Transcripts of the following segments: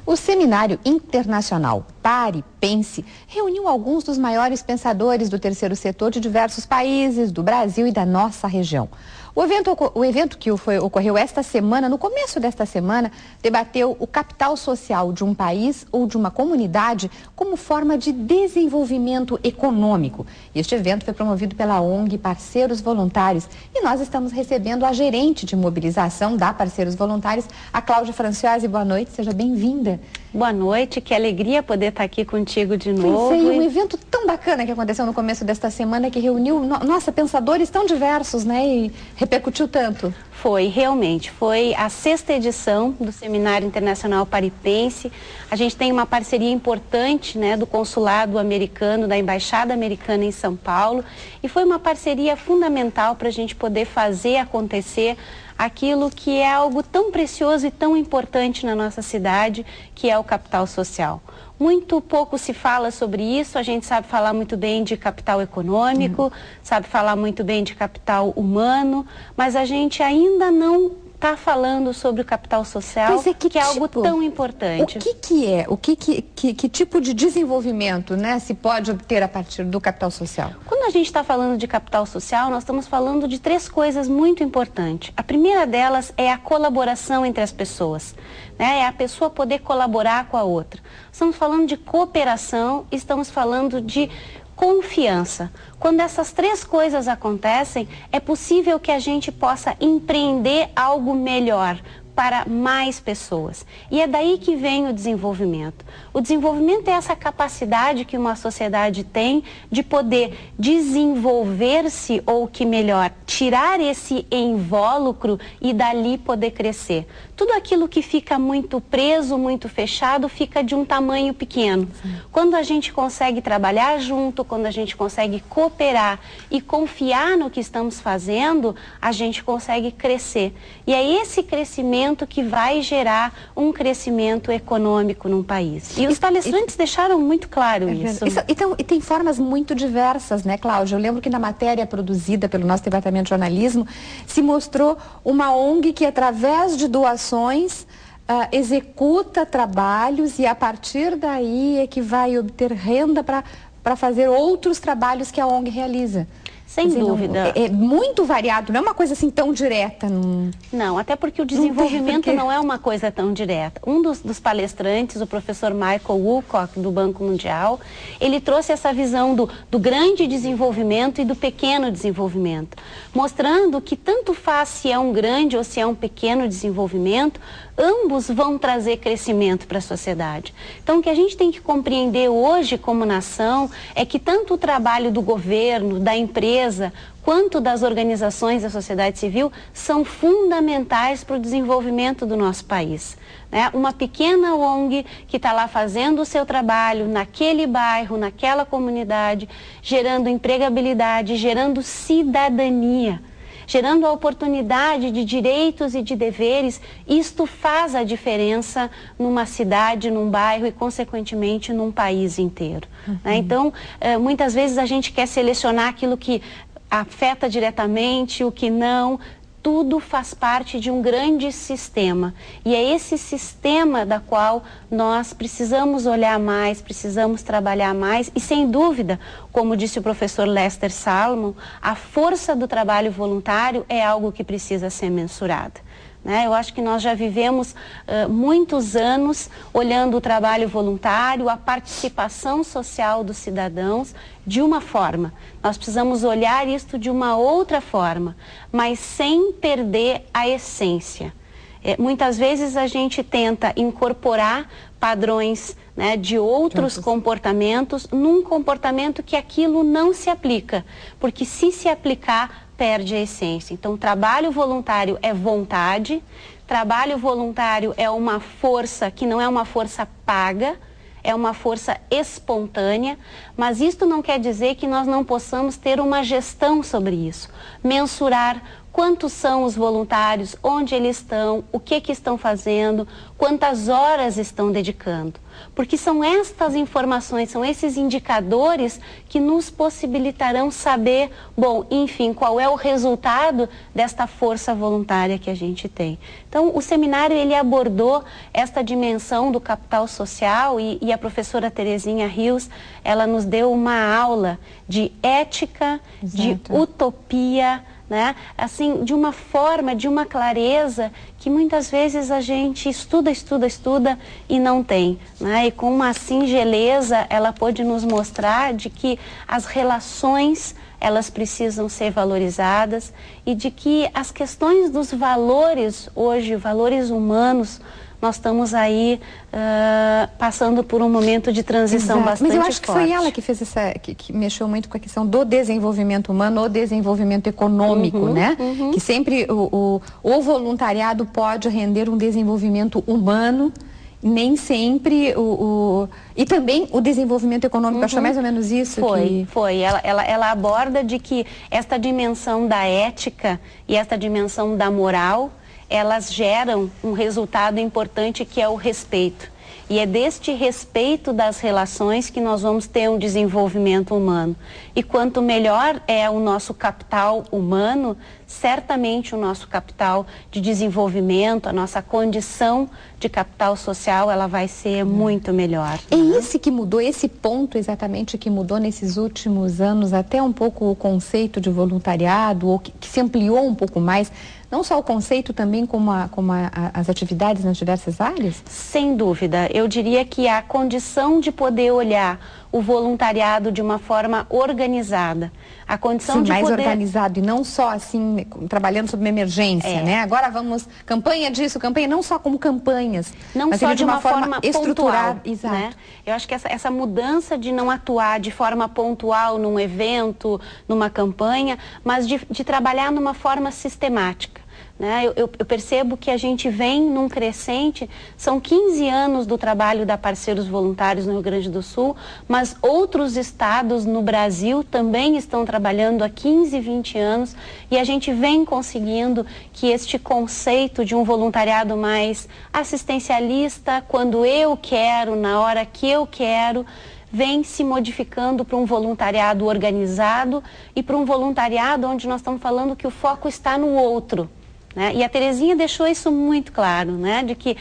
O Seminário Internacional Pare, Pense reuniu alguns dos maiores pensadores do terceiro setor de diversos países, do Brasil e da nossa região. O evento que ocorreu esta semana, no começo desta semana, debateu o capital social de um país ou de uma comunidade como forma de desenvolvimento econômico. Este evento foi promovido pela ONG Parceiros Voluntários e nós estamos recebendo a gerente de mobilização da Parceiros Voluntários, a Cláudia Franciose. Boa noite, seja bem-vinda. Boa noite, que alegria poder estar aqui contigo de novo. Foi um evento tão bacana que aconteceu no começo desta semana, que reuniu, pensadores tão diversos, né, e repercutiu tanto. Foi, realmente, foi a 6ª edição do Seminário Internacional Pare, Pense. A gente tem uma parceria importante, né, do Consulado Americano, da Embaixada Americana em São Paulo, e foi uma parceria fundamental para a gente poder fazer acontecer aquilo que é algo tão precioso e tão importante na nossa cidade, que é o capital social. Muito pouco se fala sobre isso, a gente sabe falar muito bem de capital econômico, sabe falar muito bem de capital humano, mas a gente ainda não está falando sobre o capital social, que é algo tão importante. Que tipo de desenvolvimento, né, se pode obter a partir do capital social? Quando a gente está falando de capital social, nós estamos falando de 3 coisas muito importantes. A primeira delas é a colaboração entre as pessoas, né? É a pessoa poder colaborar com a outra. Estamos falando de cooperação, estamos falando de confiança. Quando essas 3 coisas acontecem, é possível que a gente possa empreender algo melhor para mais pessoas. E é daí que vem o desenvolvimento. O desenvolvimento é essa capacidade que uma sociedade tem de poder desenvolver-se, ou que melhor, tirar esse invólucro e dali poder crescer. Tudo aquilo que fica muito preso, muito fechado, fica de um tamanho pequeno. Sim. Quando a gente consegue trabalhar junto, quando a gente consegue cooperar e confiar no que estamos fazendo, a gente consegue crescer. E é esse crescimento que vai gerar um crescimento econômico num país. E os palestrantes deixaram muito claro isso. E tem formas muito diversas, né, Cláudia? Eu lembro que na matéria produzida pelo nosso departamento de jornalismo, se mostrou uma ONG que, através de doações, executa trabalhos e a partir daí é que vai obter renda para fazer outros trabalhos que a ONG realiza. Sem dúvida. É muito variado, não é uma coisa assim tão direta. Não, até porque o desenvolvimento não é uma coisa tão direta. Um dos palestrantes, o professor Michael Woolcock, do Banco Mundial, ele trouxe essa visão do grande desenvolvimento e do pequeno desenvolvimento, mostrando que tanto faz se é um grande ou se é um pequeno desenvolvimento, ambos vão trazer crescimento para a sociedade. Então, o que a gente tem que compreender hoje como nação é que tanto o trabalho do governo, da empresa, quanto das organizações da sociedade civil são fundamentais para o desenvolvimento do nosso país, né? Uma pequena ONG que está lá fazendo o seu trabalho naquele bairro, naquela comunidade, gerando empregabilidade, gerando cidadania, gerando a oportunidade de direitos e de deveres. Isto faz a diferença numa cidade, num bairro e, consequentemente, num país inteiro. Né? Então, muitas vezes a gente quer selecionar aquilo que afeta diretamente, o que não. Tudo faz parte de um grande sistema. E é esse sistema da qual nós precisamos olhar mais, precisamos trabalhar mais. E, sem dúvida, como disse o professor Lester Salmon, a força do trabalho voluntário é algo que precisa ser mensurado. Eu acho que nós já vivemos muitos anos olhando o trabalho voluntário, a participação social dos cidadãos de uma forma. Nós precisamos olhar isto de uma outra forma, mas sem perder a essência. Muitas vezes a gente tenta incorporar padrões, né, de outros comportamentos num comportamento que aquilo não se aplica, porque se aplicar, perde a essência. Então, trabalho voluntário é vontade, trabalho voluntário é uma força que não é uma força paga, é uma força espontânea, mas isto não quer dizer que nós não possamos ter uma gestão sobre isso, mensurar quantos são os voluntários, onde eles estão, o que estão fazendo, quantas horas estão dedicando. Porque são estas informações, são esses indicadores que nos possibilitarão saber, bom, enfim, qual é o resultado desta força voluntária que a gente tem. Então, o seminário, ele abordou esta dimensão do capital social e a professora Terezinha Rios, ela nos deu uma aula de ética, de utopia, né? Assim, de uma forma, de uma clareza que muitas vezes a gente estuda e não tem, né? E com uma singeleza ela pôde nos mostrar de que as relações, elas precisam ser valorizadas e de que as questões dos valores hoje, valores humanos, nós estamos aí passando por um momento de transição bastante forte. Mas eu acho que foi ela que fez que mexeu muito com a questão do desenvolvimento humano, o desenvolvimento econômico, né? Que sempre o voluntariado pode render um desenvolvimento humano, nem sempre e também o desenvolvimento econômico. Acho que é mais ou menos isso. Foi. Ela aborda de que esta dimensão da ética e esta dimensão da moral, elas geram um resultado importante que é o respeito. E é deste respeito das relações que nós vamos ter um desenvolvimento humano. E quanto melhor é o nosso capital humano, certamente o nosso capital de desenvolvimento, a nossa condição de capital social, ela vai ser muito melhor. É esse que mudou, esse ponto exatamente que mudou nesses últimos anos, até um pouco o conceito de voluntariado, ou que se ampliou um pouco mais, não só o conceito, também como as atividades nas diversas áreas? Sem dúvida. Eu diria que a condição de poder olhar o voluntariado de uma forma organizada. A condição de mais poder... organizado e não só assim, trabalhando sob uma emergência, né? Agora vamos, campanha disso, campanha, não só como campanhas, não mas só de uma forma estruturada. Pontual, exato. Né? Eu acho que essa mudança de não atuar de forma pontual num evento, numa campanha, mas de trabalhar numa forma sistemática. Né? Eu percebo que a gente vem num crescente, são 15 anos do trabalho da Parceiros Voluntários no Rio Grande do Sul, mas outros estados no Brasil também estão trabalhando há 15, 20 anos e a gente vem conseguindo que este conceito de um voluntariado mais assistencialista, quando eu quero, na hora que eu quero, vem se modificando para um voluntariado organizado e para um voluntariado onde nós estamos falando que o foco está no outro. Né? E a Terezinha deixou isso muito claro, né? De que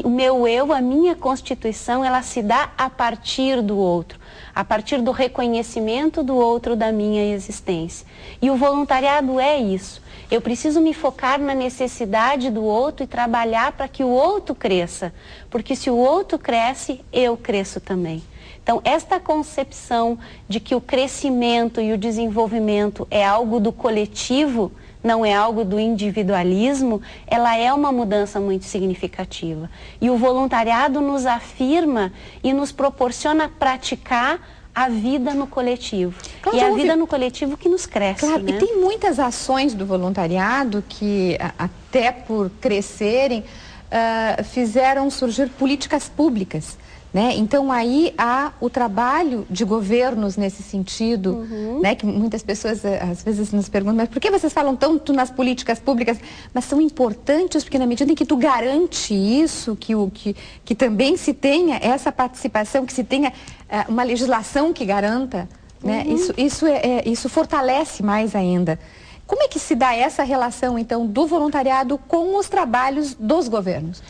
o meu eu, a minha constituição, ela se dá a partir do outro, a partir do reconhecimento do outro da minha existência. E o voluntariado é isso. Eu preciso me focar na necessidade do outro e trabalhar para que o outro cresça, porque se o outro cresce, eu cresço também. Então, esta concepção de que o crescimento e o desenvolvimento é algo do coletivo, não é algo do individualismo, ela é uma mudança muito significativa. E o voluntariado nos afirma e nos proporciona praticar a vida no coletivo. Claro, e a vida no coletivo que nos cresce. Claro, né? E tem muitas ações do voluntariado que, até por crescerem, fizeram surgir políticas públicas. Né? Então aí há o trabalho de governos nesse sentido, né? Que muitas pessoas às vezes nos perguntam, mas por que vocês falam tanto nas políticas públicas? Mas são importantes porque na medida em que tu garante isso, que também se tenha essa participação, que se tenha uma legislação que garanta, né? Isso fortalece mais ainda. Como é que se dá essa relação então do voluntariado com os trabalhos dos governos?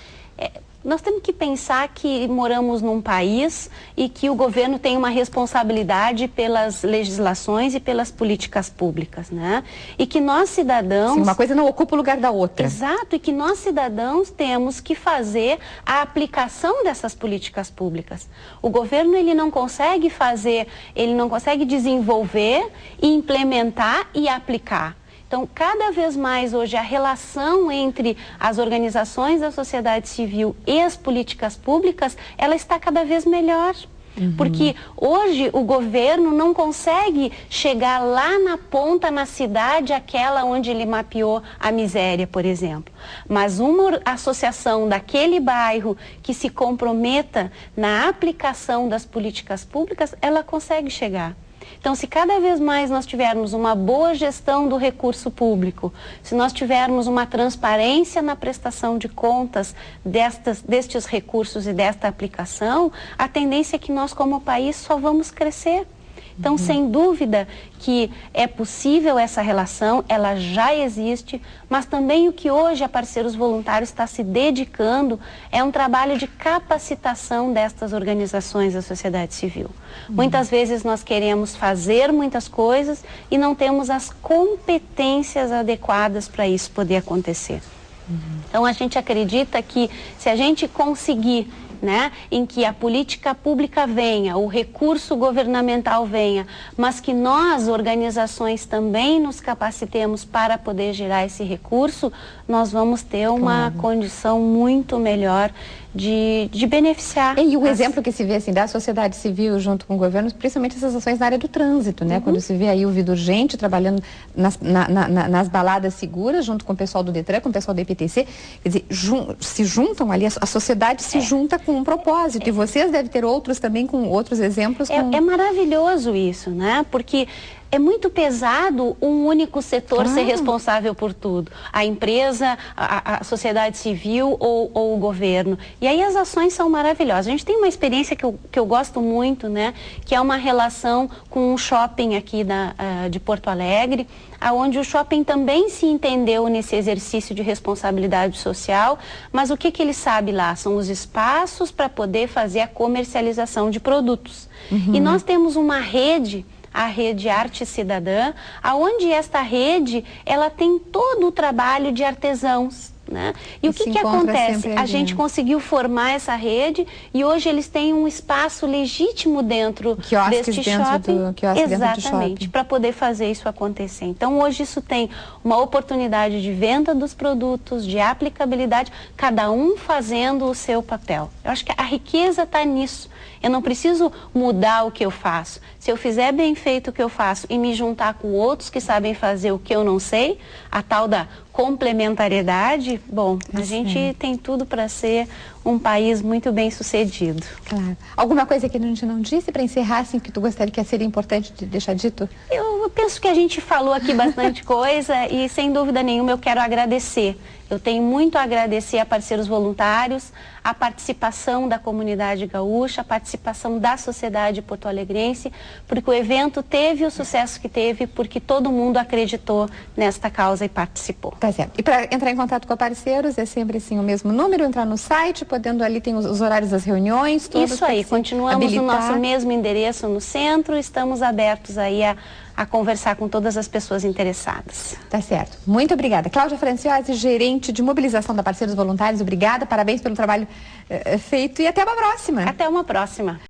Nós temos que pensar que moramos num país e que o governo tem uma responsabilidade pelas legislações e pelas políticas públicas, né? E que nós cidadãos... Sim, uma coisa não ocupa o lugar da outra. Exato, e que nós cidadãos temos que fazer a aplicação dessas políticas públicas. O governo, ele não consegue fazer, ele não consegue desenvolver, implementar e aplicar. Então, cada vez mais hoje a relação entre as organizações da sociedade civil e as políticas públicas, ela está cada vez melhor. Porque hoje o governo não consegue chegar lá na ponta, na cidade, aquela onde ele mapeou a miséria, por exemplo. Mas uma associação daquele bairro que se comprometa na aplicação das políticas públicas, ela consegue chegar. Então, se cada vez mais nós tivermos uma boa gestão do recurso público, se nós tivermos uma transparência na prestação de contas destes recursos e desta aplicação, a tendência é que nós, como país, só vamos crescer. Então, sem dúvida que é possível essa relação, ela já existe, mas também o que hoje a Parceiros Voluntários está se dedicando é um trabalho de capacitação destas organizações da sociedade civil. Muitas vezes nós queremos fazer muitas coisas e não temos as competências adequadas para isso poder acontecer. Então, a gente acredita que se a gente conseguir, né, em que a política pública venha, o recurso governamental venha, mas que nós, organizações, também nos capacitemos para poder gerar esse recurso, nós vamos ter uma condição muito melhor de beneficiar. E o exemplo que se vê assim, da sociedade civil junto com o governo, principalmente essas ações na área do trânsito, né? Quando se vê aí o Vida Urgente trabalhando nas baladas seguras, junto com o pessoal do Detran, com o pessoal do EPTC, quer dizer, se juntam ali, a sociedade se junta com um propósito, e vocês devem ter outros também, com outros exemplos. É maravilhoso isso, né? Porque é muito pesado um único setor ser responsável por tudo. A empresa, a sociedade civil ou o governo. E aí as ações são maravilhosas. A gente tem uma experiência que eu gosto muito, né? Que é uma relação com um shopping aqui de Porto Alegre, onde o shopping também se entendeu nesse exercício de responsabilidade social, mas o que ele sabe lá? São os espaços para poder fazer a comercialização de produtos. E nós temos uma rede, a rede Arte Cidadã, aonde esta rede, ela tem todo o trabalho de artesãos, né? E o que acontece? A gente conseguiu formar essa rede e hoje eles têm um espaço legítimo dentro deste shopping. Exatamente, para poder fazer isso acontecer. Então hoje isso tem uma oportunidade de venda dos produtos, de aplicabilidade, cada um fazendo o seu papel. Eu acho que a riqueza está nisso. Eu não preciso mudar o que eu faço. Se eu fizer bem feito o que eu faço e me juntar com outros que sabem fazer o que eu não sei, a tal da complementariedade, bom, a gente tem tudo para ser um país muito bem sucedido. Claro. Alguma coisa que a gente não disse para encerrar, assim, que tu gostaria que seria importante de deixar dito? Eu penso que a gente falou aqui bastante coisa e, sem dúvida nenhuma, eu quero agradecer. Eu tenho muito a agradecer a Parceiros Voluntários, a participação da comunidade gaúcha, a participação da sociedade porto-alegrense, porque o evento teve o sucesso que teve, porque todo mundo acreditou nesta causa e participou. Tá certo. E para entrar em contato com a Parceiros, é sempre assim o mesmo número, entrar no site, podendo ali tem os horários das reuniões, todas. Isso aí, continuamos no nosso mesmo endereço no centro, estamos abertos aí a conversar com todas as pessoas interessadas. Tá certo. Muito obrigada. Cláudia Franciosi, gerente de mobilização da Parceiros Voluntários, obrigada, parabéns pelo trabalho feito e até uma próxima. Até uma próxima.